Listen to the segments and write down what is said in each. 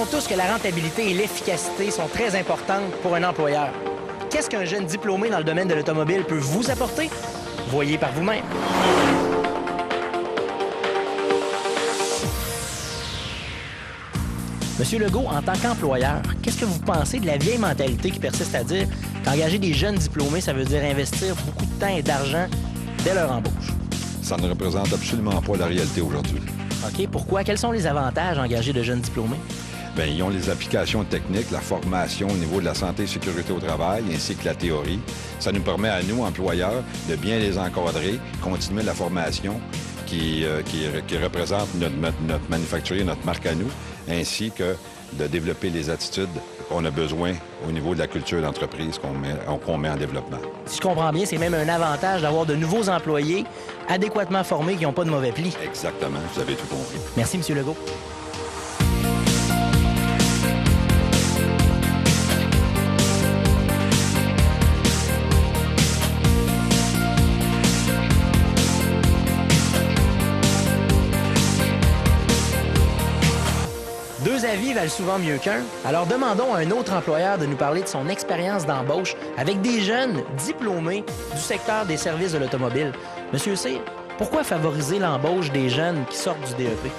tous que la rentabilité et l'efficacité sont très importantes pour un employeur. Qu'est-ce qu'un jeune diplômé dans le domaine de l'automobile peut vous apporter? Voyez par vous-même. Monsieur Legault, en tant qu'employeur, qu'est-ce que vous pensez de la vieille mentalité qui persiste à dire qu'engager des jeunes diplômés, ça veut dire investir beaucoup de temps et d'argent dès leur embauche? Ça ne représente absolument pas la réalité aujourd'hui. OK, pourquoi? Quels sont les avantages d'engager de jeunes diplômés? Bien, ils ont les applications techniques, la formation au niveau de la santé et sécurité au travail, ainsi que la théorie. Ça nous permet à nous, employeurs, de bien les encadrer, continuer la formation qui représente notre manufacturier, notre marque à nous, ainsi que de développer les attitudes qu'on a besoin au niveau de la culture d'entreprise qu'on met en développement. Si je comprends bien, c'est même un avantage d'avoir de nouveaux employés adéquatement formés qui n'ont pas de mauvais plis. Exactement, vous avez tout compris. Merci, M. Legault. Deux avis valent souvent mieux qu'un. Alors demandons à un autre employeur de nous parler de son expérience d'embauche avec des jeunes diplômés du secteur des services de l'automobile. Monsieur C, pourquoi favoriser l'embauche des jeunes qui sortent du DEP?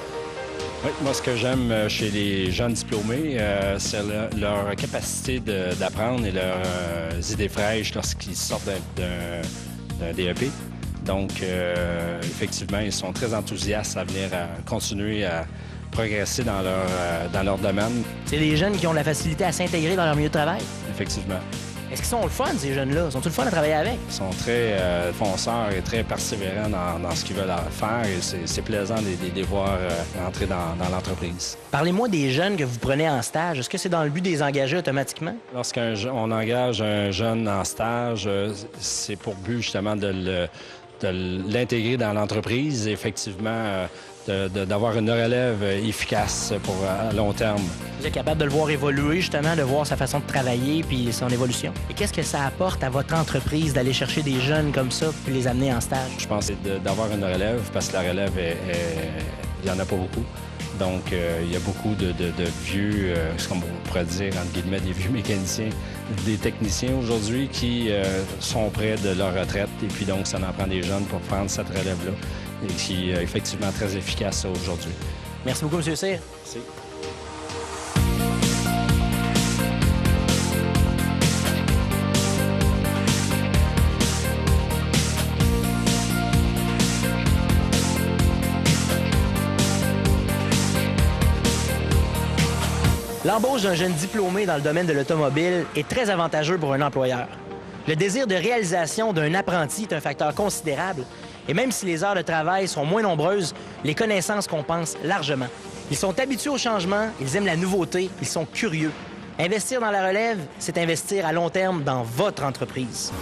Oui, moi, ce que j'aime chez les jeunes diplômés, c'est leur capacité d'apprendre et leurs idées fraîches lorsqu'ils sortent d'un DEP. Donc, effectivement, ils sont très enthousiastes à venir continuer à progresser dans leur domaine. C'est des jeunes qui ont la facilité à s'intégrer dans leur milieu de travail? Effectivement. Est-ce qu'ils sont le fun, ces jeunes-là? Sont-ils le fun à travailler avec? Ils sont très fonceurs et très persévérants dans ce qu'ils veulent faire et c'est plaisant de les voir entrer dans l'entreprise. Parlez-moi des jeunes que vous prenez en stage. Est-ce que c'est dans le but de les engager automatiquement? Lorsqu'on engage un jeune en stage, c'est pour but justement de l'intégrer dans l'entreprise et effectivement d'avoir une relève efficace pour à long terme. Vous êtes capable de le voir évoluer, justement, de voir sa façon de travailler puis son évolution. Et qu'est-ce que ça apporte à votre entreprise d'aller chercher des jeunes comme ça puis les amener en stage? Je pense que c'est d'avoir une relève parce que la relève, il n'y en a pas beaucoup. Donc, il y a beaucoup de vieux, ce qu'on pourrait dire, entre guillemets, des vieux mécaniciens, des techniciens aujourd'hui qui sont près de leur retraite. Et puis donc, ça en prend des jeunes pour prendre cette relève-là et qui est effectivement très efficace aujourd'hui. Merci beaucoup, M. Cyr. Merci. L'embauche d'un jeune diplômé dans le domaine de l'automobile est très avantageux pour un employeur. Le désir de réalisation d'un apprenti est un facteur considérable. Et même si les heures de travail sont moins nombreuses, les connaissances compensent largement. Ils sont habitués au changement, ils aiment la nouveauté, ils sont curieux. Investir dans la relève, c'est investir à long terme dans votre entreprise.